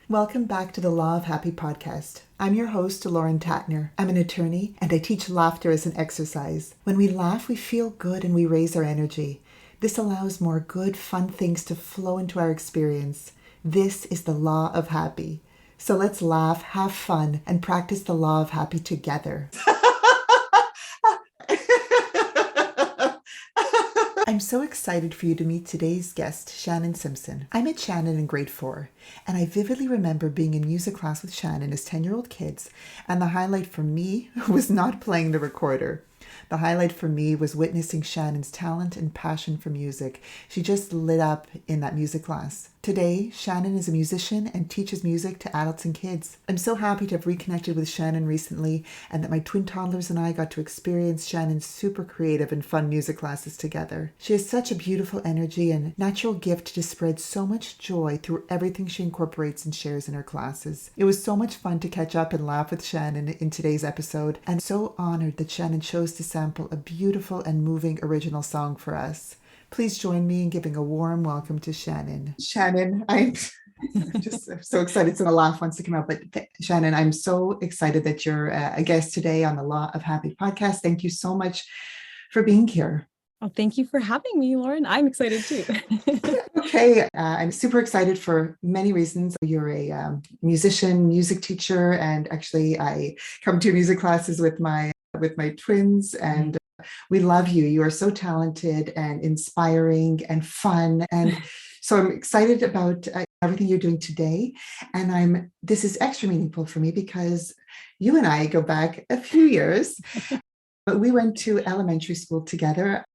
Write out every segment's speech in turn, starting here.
Welcome back to the Law of Happy podcast. I'm your host, Lauren Tatner. I'm an attorney and I teach laughter as an exercise. When we laugh, we feel good and we raise our energy. This allows more good, fun things to flow into our experience. This is the Law of Happy. So let's laugh, have fun, and practice the Law of Happy together. I'm so excited for you to meet today's guest, Shannon Simpson. I met Shannon in grade 4, and I vividly remember being in music class with Shannon as 10-year-old kids, and the highlight for me was not playing the recorder. The highlight for me was witnessing Shannon's talent and passion for music. She just lit up in that music class. Today, Shannon is a musician and teaches music to adults and kids. I'm so happy to have reconnected with Shannon recently and that my twin toddlers and I got to experience Shannon's super creative and fun music classes together. She has such a beautiful energy and natural gift to spread so much joy through everything she incorporates and shares in her classes. It was so much fun to catch up and laugh with Shannon in today's episode, and so honored that Shannon chose to sample a beautiful and moving original song for us. Please join me in giving a warm welcome to Shannon. Shannon, I'm just so excited. So a laugh wants to come out. But Shannon, I'm so excited that you're a guest today on the Law of Happy podcast. Thank you so much for being here. Oh, thank you for having me, Lauren. I'm excited too. Okay, I'm super excited for many reasons. You're a musician, music teacher, and actually I come to music classes with my twins, and we love you. You are so talented and inspiring and fun. And so I'm excited about everything you're doing today. And this is extra meaningful for me because you and I go back a few years, but we went to elementary school together.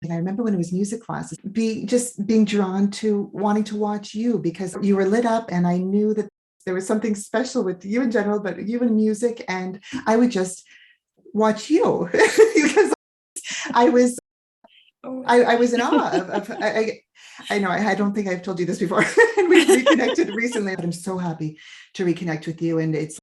And I remember when it was music classes, just being drawn to wanting to watch you because you were lit up, and I knew that there was something special with you in general, but you in music, and I would just watch you because I was in awe of I know I don't think I've told you this before, and we've reconnected recently, but I'm so happy to reconnect with you, and it's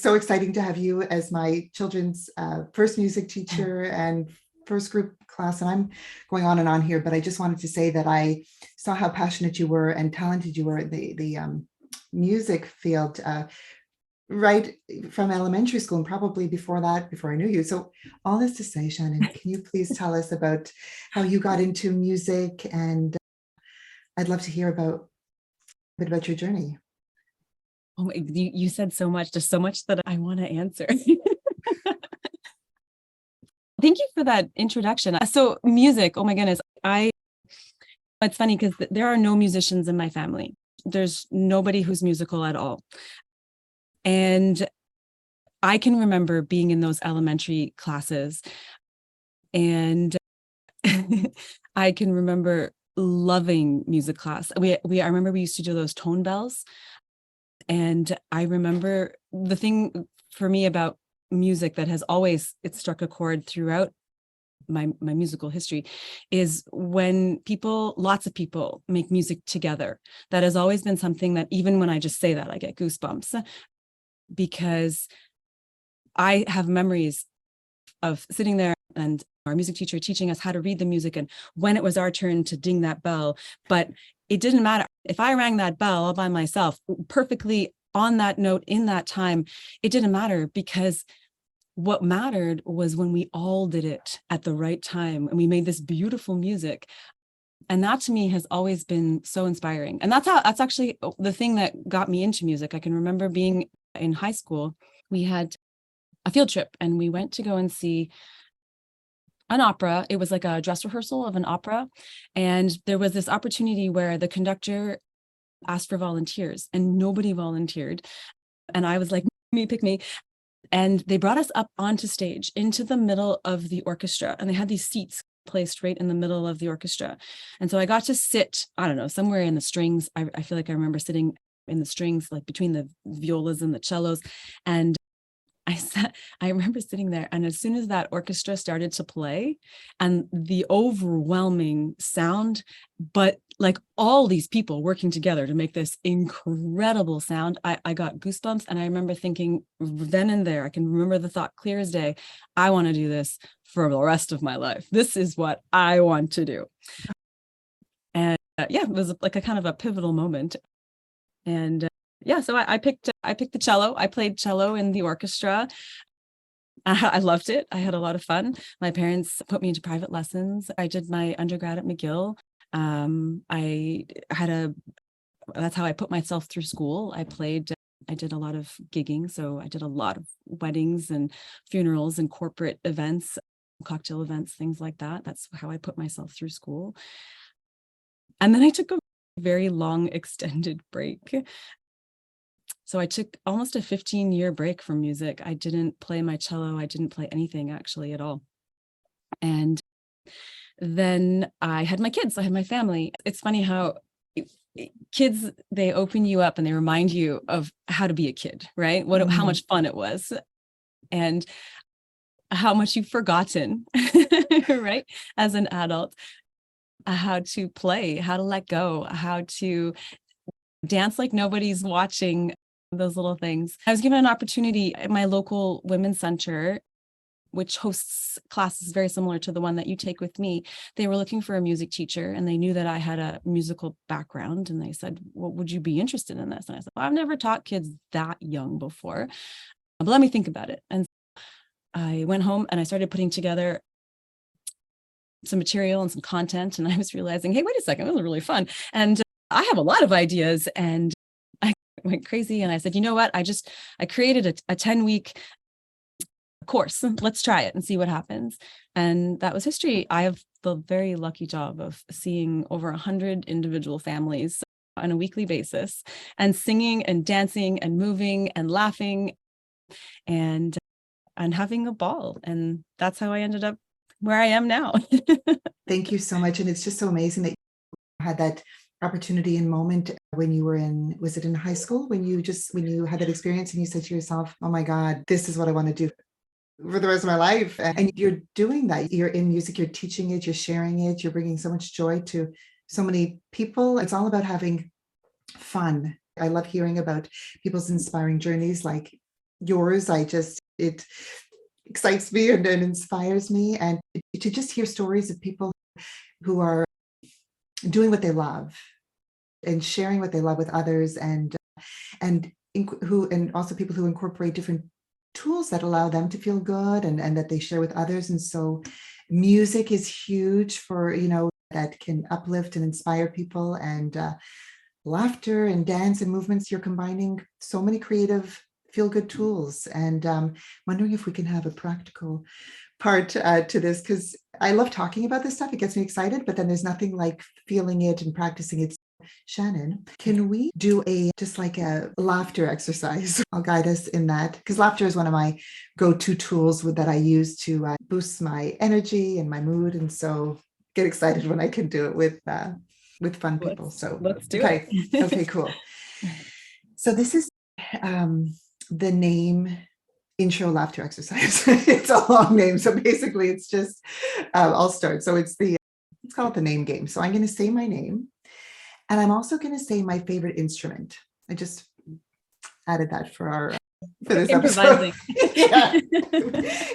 so exciting to have you as my children's first music teacher and first group class. And I'm going on and on here, but I just wanted to say that I saw how passionate you were and talented you were in the music field right from elementary school, and probably before that, before I knew you. So all this to say, Shannon, can you please tell us about how you got into music? And I'd love to hear a bit about your journey. Oh, you said so much, just so much that I want to answer. Thank you for that introduction. So music, oh my goodness. It's funny because there are no musicians in my family. There's nobody who's musical at all. And I can remember being in those elementary classes, and I can remember loving music class. I remember we used to do those tone bells. And I remember the thing for me about music that has always, it struck a chord throughout my musical history, is when lots of people make music together. That has always been something that even when I just say that, I get goosebumps, because I have memories of sitting there and our music teacher teaching us how to read the music and when it was our turn to ding that bell. But it didn't matter if I rang that bell all by myself perfectly on that note in that time. It didn't matter, because what mattered was when we all did it at the right time and we made this beautiful music. And that to me has always been so inspiring. And that's actually the thing that got me into music. I can remember being in high school, we had a field trip and we went to go and see an opera. It was like a dress rehearsal of an opera. And there was this opportunity where the conductor asked for volunteers and nobody volunteered. And I was like, pick me. And they brought us up onto stage into the middle of the orchestra, and they had these seats placed right in the middle of the orchestra. And so I got to sit, I don't know, somewhere in the strings. I feel like I remember sitting in the strings, like between the violas and the cellos. And I remember sitting there, and as soon as that orchestra started to play and the overwhelming sound, but like all these people working together to make this incredible sound, I got goosebumps. And I remember thinking then and there, I can remember the thought clear as day, I want to do this for the rest of my life. This is what I want to do. And it was like a kind of a pivotal moment. And yeah, so I picked the cello. I played cello in the orchestra. I loved it. I had a lot of fun. My parents put me into private lessons. I did my undergrad at McGill. That's how I put myself through school. I did a lot of gigging. So I did a lot of weddings and funerals and corporate events, cocktail events, things like that. That's how I put myself through school. And then I took a very long extended break. So I took almost a 15-year break from music. I didn't play my cello. I didn't play anything actually at all. And then I had my kids. I had my family. It's funny how kids, they open you up and they remind you of how to be a kid, right? How much fun it was and how much you've forgotten, right? As an adult, how to play, how to let go, how to dance like nobody's watching, those little things. I was given an opportunity at my local women's center, which hosts classes very similar to the one that you take with me. They were looking for a music teacher and they knew that I had a musical background. And they said, well, would you be interested in this? And I said, well, I've never taught kids that young before, but let me think about it. And I went home and I started putting together some material and some content. And I was realizing, hey, wait a second, this was really fun. And I have a lot of ideas. And I went crazy. And I said, you know what? I created a 10-week course. Let's try it and see what happens. And that was history. I have the very lucky job of seeing over 100 individual families on a weekly basis and singing and dancing and moving and laughing and having a ball. And that's how I ended up where I am now. Thank you so much. And it's just so amazing that you had that opportunity and moment when you were was it in high school, when you had that experience and you said to yourself, oh my God, this is what I want to do for the rest of my life. And you're doing that. You're in music, you're teaching it, you're sharing it, you're bringing so much joy to so many people. It's all about having fun. I love hearing about people's inspiring journeys like yours. It excites me and inspires me. And to just hear stories of people who are doing what they love and sharing what they love with others, and also people who incorporate different tools that allow them to feel good and that they share with others. And so music is huge for, that can uplift and inspire people, and laughter and dance and movements. You're combining so many creative feel-good tools, and wondering if we can have a practical part to this, because I love talking about this stuff. It gets me excited, but then there's nothing like feeling it and practicing it. Shannon, can we do just like a laughter exercise? I'll guide us in that, because laughter is one of my go-to tools that I use to boost my energy and my mood. And so get excited when I can do it with fun people. So let's do it. Okay, cool. So this is the name intro laughter exercise. It's a long name. So basically it's just, I'll start. So let's call it the name game. So I'm going to say my name. And I'm also going to say my favorite instrument. I just added that for this improvising. episode. Yeah,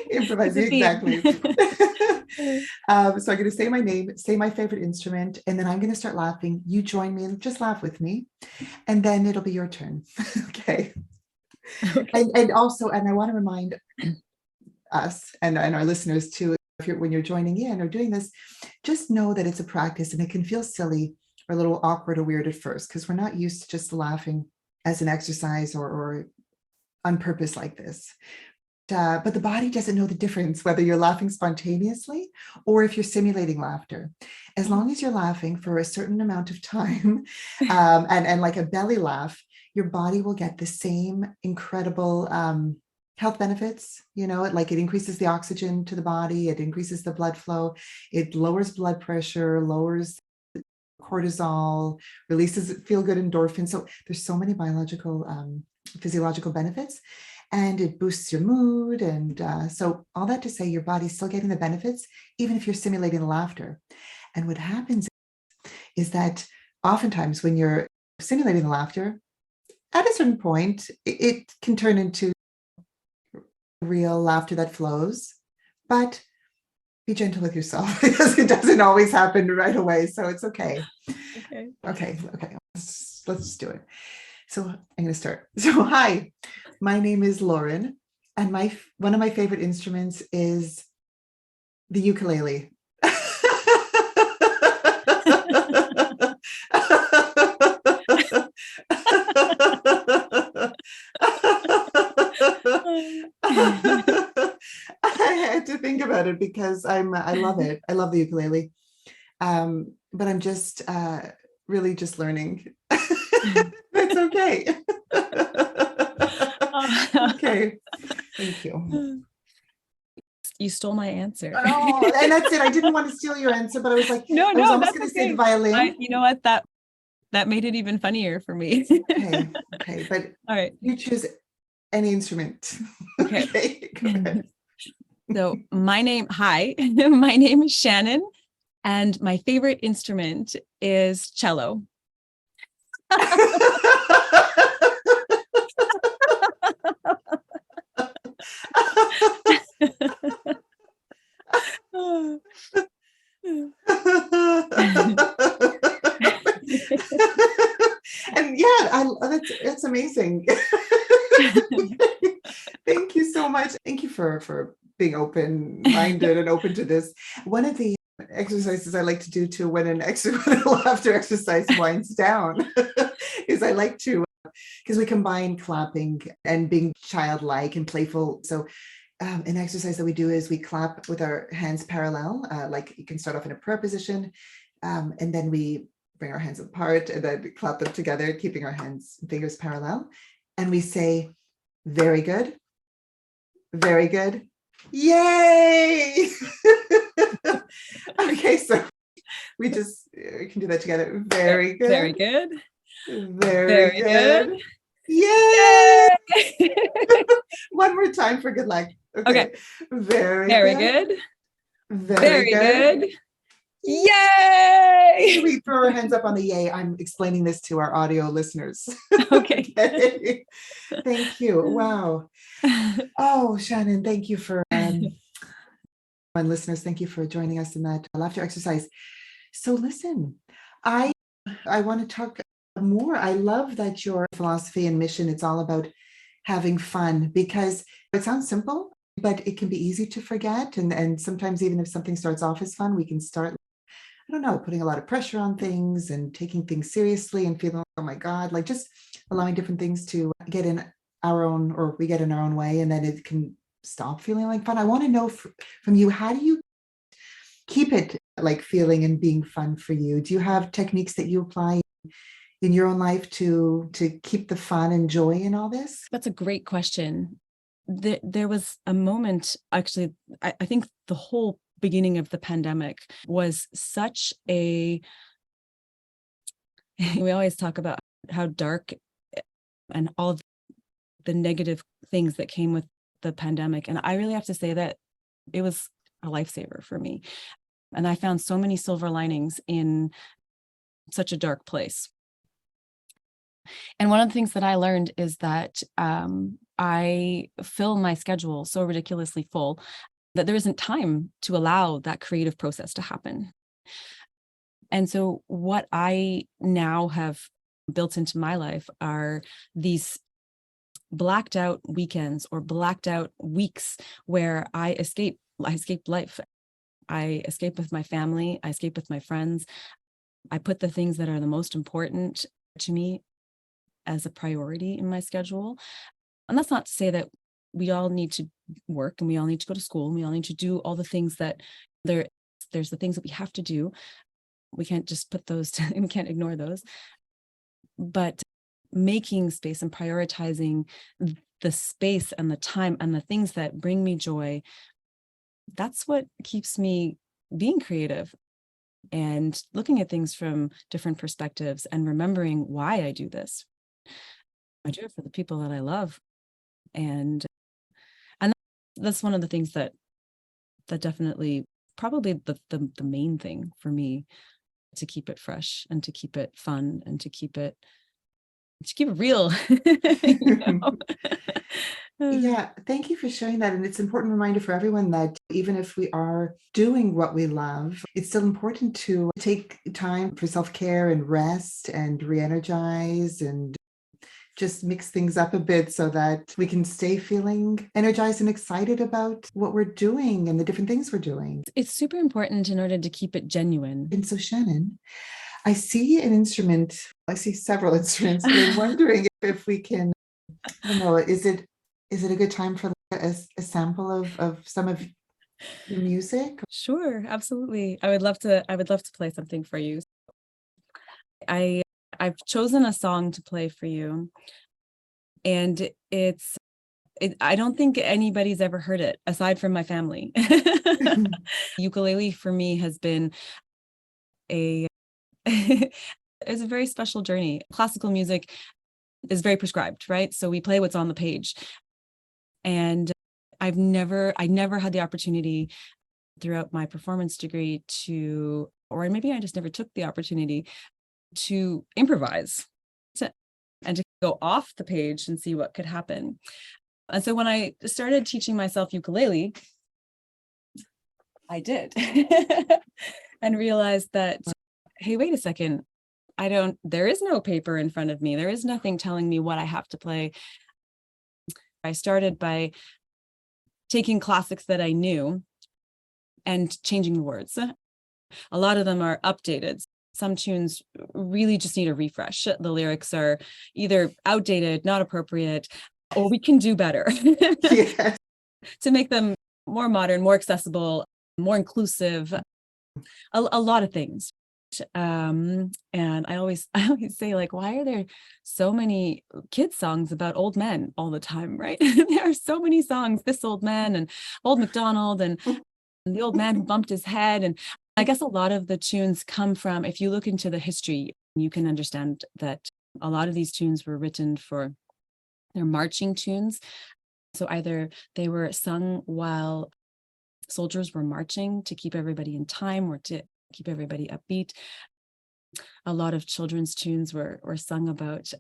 improvising, exactly. So I'm going to say my name, say my favorite instrument, and then I'm going to start laughing. You join me and just laugh with me, and then it'll be your turn. Okay. And also, and I want to remind us and our listeners too, when you're joining in or doing this, just know that it's a practice and it can feel silly or a little awkward or weird at first, because we're not used to just laughing as an exercise or on purpose like this. But the body doesn't know the difference whether you're laughing spontaneously or if you're simulating laughter. As long as you're laughing for a certain amount of time, and like a belly laugh, your body will get the same incredible health benefits. It increases the oxygen to the body, it increases the blood flow, it lowers blood pressure, lowers cortisol, releases feel-good endorphins. So there's so many biological, physiological benefits, and it boosts your mood. And so all that to say, your body's still getting the benefits, even if you're simulating laughter. And what happens is that oftentimes when you're simulating the laughter, at a certain point, it can turn into real laughter that flows, but be gentle with yourself, because it doesn't always happen right away. So it's okay. Okay. Let's do it. So I'm going to start. So hi, my name is Lauren, and one of my favorite instruments is the ukulele. I had to think about it because I love it. I love the ukulele. But I'm just really just learning. That's okay. Okay. Thank you. You stole my answer. Oh, and that's it. I didn't want to steal your answer, but I was like, No, I was almost that's going to say okay. the violin. You know what? That made it even funnier for me. Okay. But All right. you choose any instrument. Okay. Okay. Go ahead. So my name is Shannon, and my favorite instrument is cello. And yeah, that's amazing. Thank you so much. Thank you for being open-minded and open to this. One of the exercises I like to do too when when a laughter exercise winds down is I like to, because we combine clapping and being childlike and playful. So an exercise that we do is we clap with our hands parallel. Like you can start off in a prayer position, and then we bring our hands apart and then clap them together, keeping our hands and fingers parallel. And we say, very good, very good, yay! Okay, so we can do that together. Very good. Very good. Very good. Yay! One more time for good luck. Okay. Very good. Very good. Yay! We throw our hands up on the yay. I'm explaining this to our audio listeners. Okay. Okay. Thank you. Wow. Oh, Shannon, thank you for my listeners. Thank you for joining us in that laughter exercise. So listen, I want to talk more. I love that your philosophy and mission, it's all about having fun, because it sounds simple, but it can be easy to forget. And sometimes even if something starts off as fun, we can start, I don't know, putting a lot of pressure on things and taking things seriously and feeling, oh my God, like just allowing different things to get in our own, or we get in our own way, and then it can stop feeling like fun. I want to know from you, how do you keep it like feeling and being fun for you? Do you have techniques that you apply in your own life to keep the fun and joy in all this? That's a great question. There was a moment, actually, I think the whole beginning of the pandemic was such a, we always talk about how dark and all of the negative things that came with the pandemic. And I really have to say that it was a lifesaver for me. And I found so many silver linings in such a dark place. And one of the things that I learned is that I fill my schedule so ridiculously full that there isn't time to allow that creative process to happen. And so what I now have built into my life are these blacked out weekends or blacked out weeks where I escape life. I escape with my family. I escape with my friends. I put the things that are the most important to me as a priority in my schedule. And that's not to say that we all need to work and we all need to go to school and we all need to do all the things that there's the things that we have to do. We can't just put those we can't ignore those. But making space and prioritizing the space and the time and the things that bring me joy, that's what keeps me being creative and looking at things from different perspectives and remembering why I do this. I do it for the people that I love. And that's one of the things that definitely, probably the main thing for me, to keep it fresh and to keep it fun and to keep it real. You know? Yeah, thank you for sharing that. And it's an important reminder for everyone that even if we are doing what we love, it's still important to take time for self-care and rest and re-energize and just mix things up a bit so that we can stay feeling energized and excited about what we're doing and the different things we're doing. It's super important in order to keep it genuine. And so, Shannon, I see an instrument, I see several instruments, and I'm wondering if we can, I don't know, is it a good time for a sample of some of your music? Sure, absolutely. I would love to play something for you. I've chosen a song to play for you, and I don't think anybody's ever heard it aside from my family. Ukulele for me has been it's a very special journey. Classical music is very prescribed, right? So we play what's on the page. And I never had the opportunity throughout my performance degree or maybe I just never took the opportunity to improvise and to go off the page and see what could happen. And so when I started teaching myself ukulele, I did and realized that, hey, wait a second, there is no paper in front of me. There is nothing telling me what I have to play. I started by taking classics that I knew and changing the words. A lot of them are updated. Some tunes really just need a refresh. The lyrics are either outdated, not appropriate, or we can do better Yes. to make them more modern, more accessible, more inclusive, a lot of things. And I always say, like, why are there so many kids songs about old men all the time, right? There are so many songs, This Old Man and Old MacDonald and the old man who bumped his head. And I guess a lot of the tunes come from, if you look into the history, you can understand that a lot of these tunes were written they're marching tunes. So either they were sung while soldiers were marching to keep everybody in time or to keep everybody upbeat. A lot of children's tunes were sung about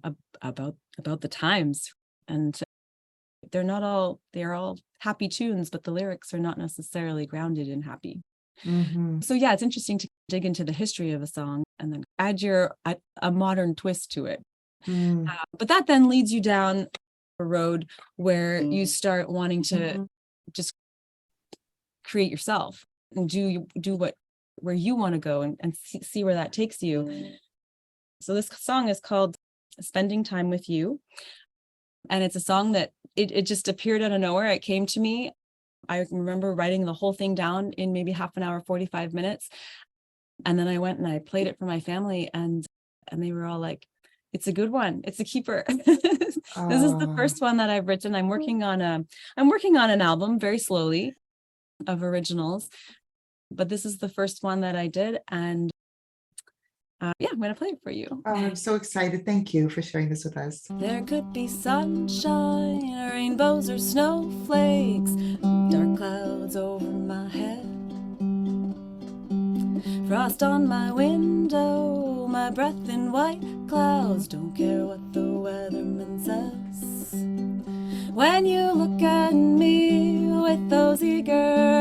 the times, and they're all happy tunes, but the lyrics are not necessarily grounded in happy. Mm-hmm. So yeah, it's interesting to dig into the history of a song and then add a modern twist to it. But that then leads you down a road where you start wanting to just create yourself and do where you want to go and see where that takes you. So this song is called Spending Time with You. And it's a song that it just appeared out of nowhere. It came to me. I remember writing the whole thing down in maybe half an hour, 45 minutes. And then I went and I played it for my family and they were all like, it's a good one. It's a keeper. This is the first one that I've written. I'm working on an album very slowly of originals, but this is the first one that I did. And yeah, I'm going to play it for you. Oh, I'm so excited. Thank you for sharing this with us. There could be sunshine, rainbows or snowflakes, dark clouds over my head, frost on my window, my breath in white clouds. Don't care what the weatherman says. When you look at me with those eager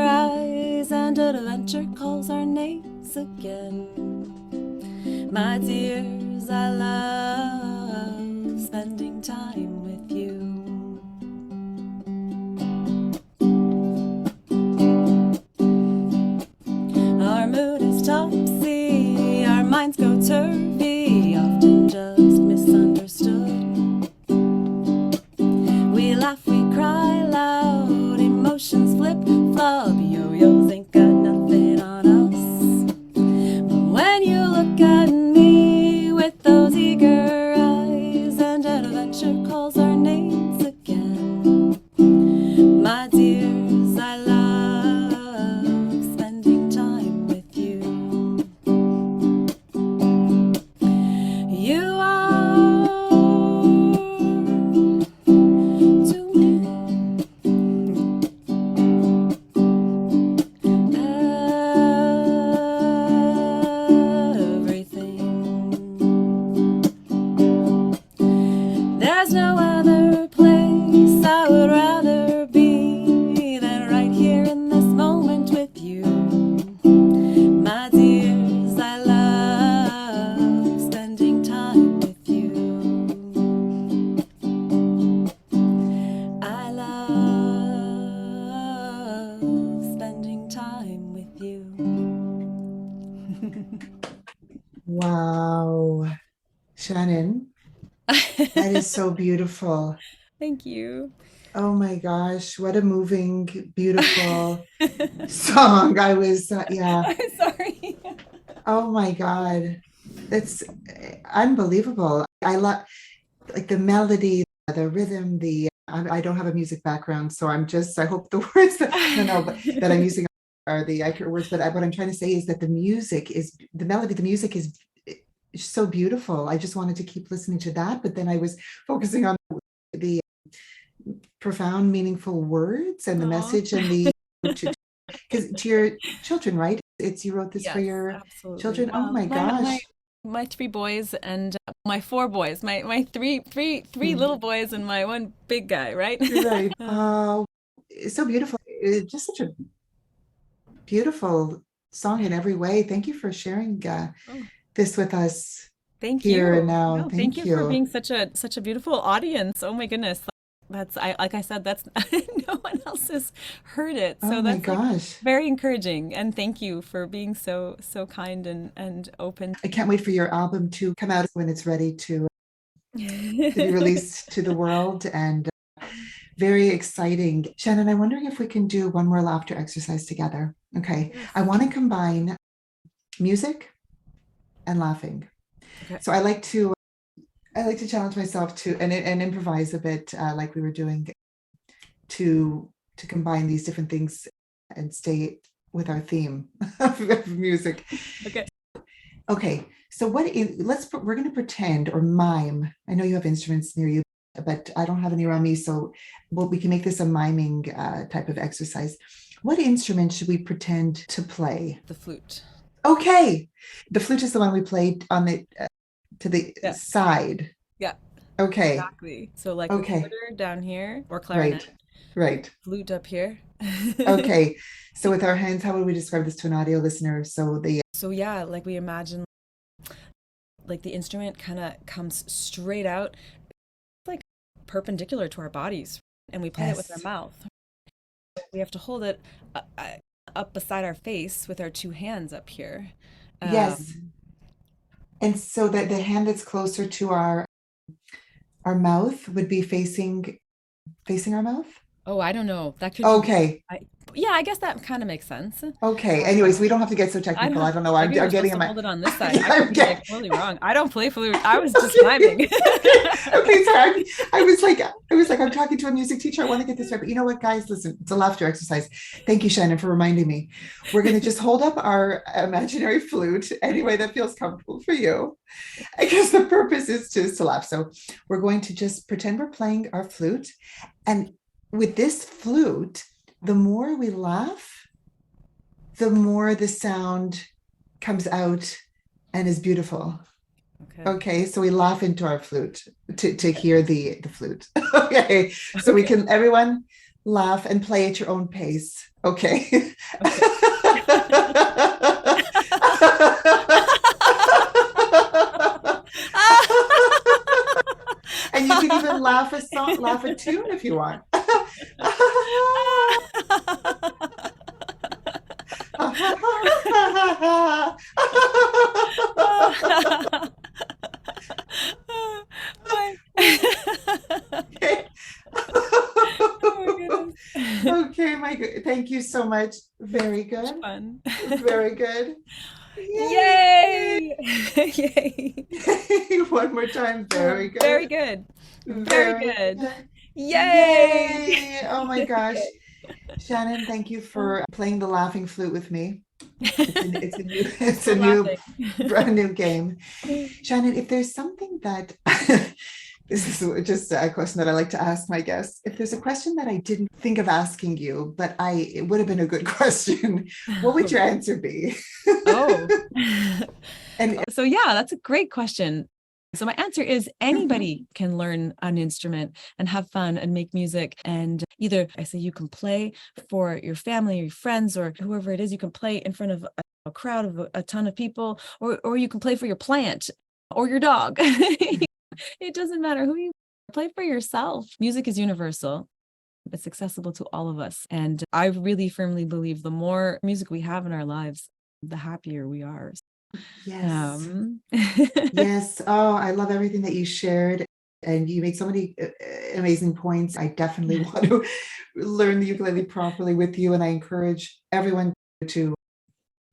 eyes and adventure calls our names again, my dears, I love spending time with you. Our mood is topsy, our minds go turvy, often just misunderstood. We laugh, we cry loud, emotions flip-flop, yo-yos ain't got nothing on us. But when you look at me with those eager eyes and adventure calls our names again, my dears, I love spending time with you. You are to me Shannon, that is so beautiful. Thank you. Oh my gosh, what a moving, beautiful song. I was, yeah. I'm sorry. Oh my God. That's unbelievable. I love like the melody, the rhythm, I don't have a music background, so I hope the words that, no, but that I'm using are the accurate words, but what I'm trying to say is that the melody, the music is so beautiful. I just wanted to keep listening to that, but then I was focusing on the profound, meaningful words and the Aw. message and the because to your children, right? It's you wrote this for Yes, your absolutely. children. Oh my My gosh. my three boys and my four boys, my three Hmm. little boys and my one big guy, right? Right. Oh, it's so beautiful. It's just such a beautiful song in every way. Thank you for sharing Oh, this with us thank here and you. now. No, thank Thank you for you. being such a beautiful audience. Oh my goodness. That's I like I said, that's no one else has heard it. Oh So my that's like gosh. very encouraging. And thank you for being so kind and open. I can't wait for your album to come out when it's ready to be released to the world and very exciting. Shannon, I'm wondering if we can do one more laughter exercise together. Okay. Yes. I want to combine music and laughing. Okay. So I like to challenge myself to and improvise a bit, like we were doing to combine these different things and stay with our theme of music. Okay. Okay, so we're going to pretend or mime. I know you have instruments near you, but I don't have any around me, so we can make this a miming type of exercise. What instrument should we pretend to play? The flute. Okay, the flute is the one we played on the to the Yeah. side. Yeah. Okay, Exactly. So like okay, recorder down here or clarinet, right, right. flute up here. Okay, so with our hands, how would we describe this to an audio listener? So the So yeah, like we imagine like the instrument kind of comes straight out like perpendicular to our bodies and we play it with our yes, mouth. We have to hold it up beside our face with our two hands up here. yes, Um, and so that the hand that's closer to our mouth would be facing our mouth. oh, I don't know. That could be, Okay, I, yeah, I guess that kind of makes sense. okay. Anyways, we don't have to get so I technical. I don't, don't know. maybe I'm we're getting supposed in to my. hold it on this side. I could I'm be like getting, totally wrong. I don't play flute. I was just okay, miming. okay, okay. Sorry, I was like, I'm talking to a music teacher. I want to get this right, but you know what, guys? Listen, it's a laughter exercise. Thank you, Shannon, for reminding me. We're going to just hold up our imaginary flute any way that feels comfortable for you. I guess the purpose is just to laugh. So we're going to just pretend we're playing our flute, and with this flute, the more we laugh, the more the sound comes out and is beautiful. Okay. Okay, so we laugh into our flute to hear the flute. Okay, so we Okay. can everyone laugh and play at your own pace. Okay. Okay. And you can even laugh a tune if you want. My- Okay. Oh my goodness. Okay, my good. Thank you so much. Very good. Fun. Very good. Yay. Yay! Yay! One more time. Very Very good. good. Very Very good. good. Yay! Yay. Oh my gosh. Yay. Shannon, thank you for playing the laughing flute with me. It's a We're new laughing. brand new game. Shannon, if there's something that this is just a question that I like to ask my guests. If there's a question that I didn't think of asking you, but it would have been a good question, what would your answer be? Oh. And So yeah, that's a great question. So my answer is anybody can learn an instrument and have fun and make music. And either I say you can play for your family or your friends or whoever it is, you can play in front of a crowd of a ton of people, or you can play for your plant or your dog. It doesn't matter who you play for yourself. Music is universal. It's accessible to all of us. And I really firmly believe the more music we have in our lives, the happier we are. Yes. Um, Yes. Oh, I love everything that you shared. And you made so many amazing points. I definitely want to learn the ukulele properly with you. And I encourage everyone to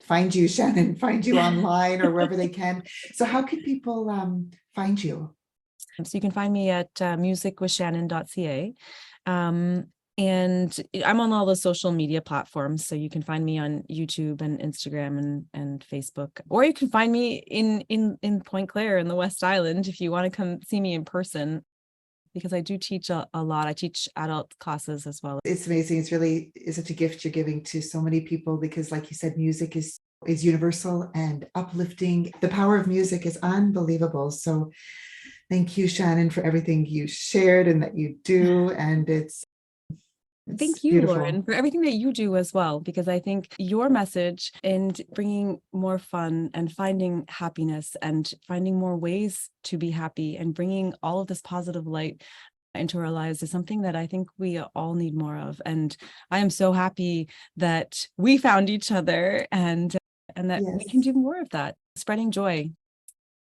find you, Shannon, find you online or wherever they can. So, how can people find you? So you can find me at musicwithshannon.ca. And I'm on all the social media platforms. So you can find me on YouTube and Instagram and Facebook, or you can find me in Point Claire in the West Island if you want to come see me in person, because I do teach a lot. I teach adult classes as well. It's amazing. It's really is such a gift you're giving to so many people because, like you said, music is universal and uplifting. The power of music is unbelievable. So thank you, Shannon, for everything you shared and that you do. And it's Thank you, beautiful. Lauren, for everything that you do as well, because I think your message and bringing more fun and finding happiness and finding more ways to be happy and bringing all of this positive light into our lives is something that I think we all need more of. And I am so happy that we found each other and that we can Yes. do more of that, spreading joy.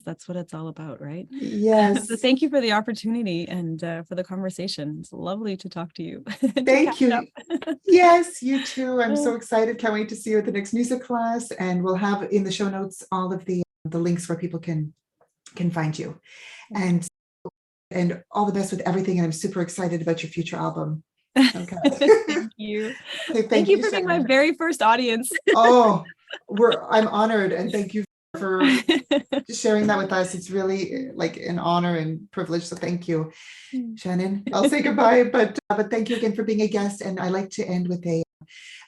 That's what it's all about, right? So Yes. thank you for the opportunity and for the conversation. It's lovely to talk to you, to Thank catch up. you. Yes, you too. I'm so excited. Can't wait to see you at the next music class. And we'll have in the show notes all of the links where people can find you. And all the best with everything. And I'm super excited about your future album. Okay. Thank you. Okay, Thank thank you you, for being my Shannon. very first audience. Oh, I'm honored and thank you for sharing that with us. It's really like an honor and privilege. So thank you, Shannon. I'll say goodbye, but thank you again for being a guest. And I like to end with a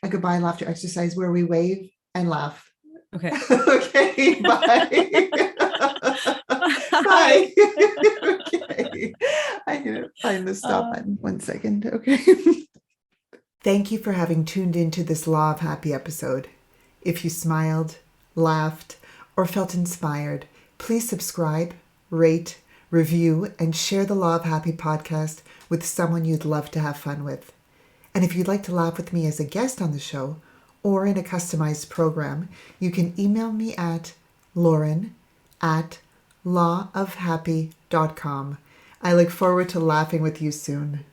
goodbye laughter exercise where we wave and laugh. Okay. Okay, bye. Bye. Okay. I'm gonna find the stop button. 1 second. Okay. Thank you for having tuned into this Law of Happy episode. If you smiled, laughed, or felt inspired, please subscribe, rate, review, and share the Law of Happy podcast with someone you'd love to have fun with. And if you'd like to laugh with me as a guest on the show or in a customized program, you can email me at lauren@lawofhappy.com. I look forward to laughing with you soon.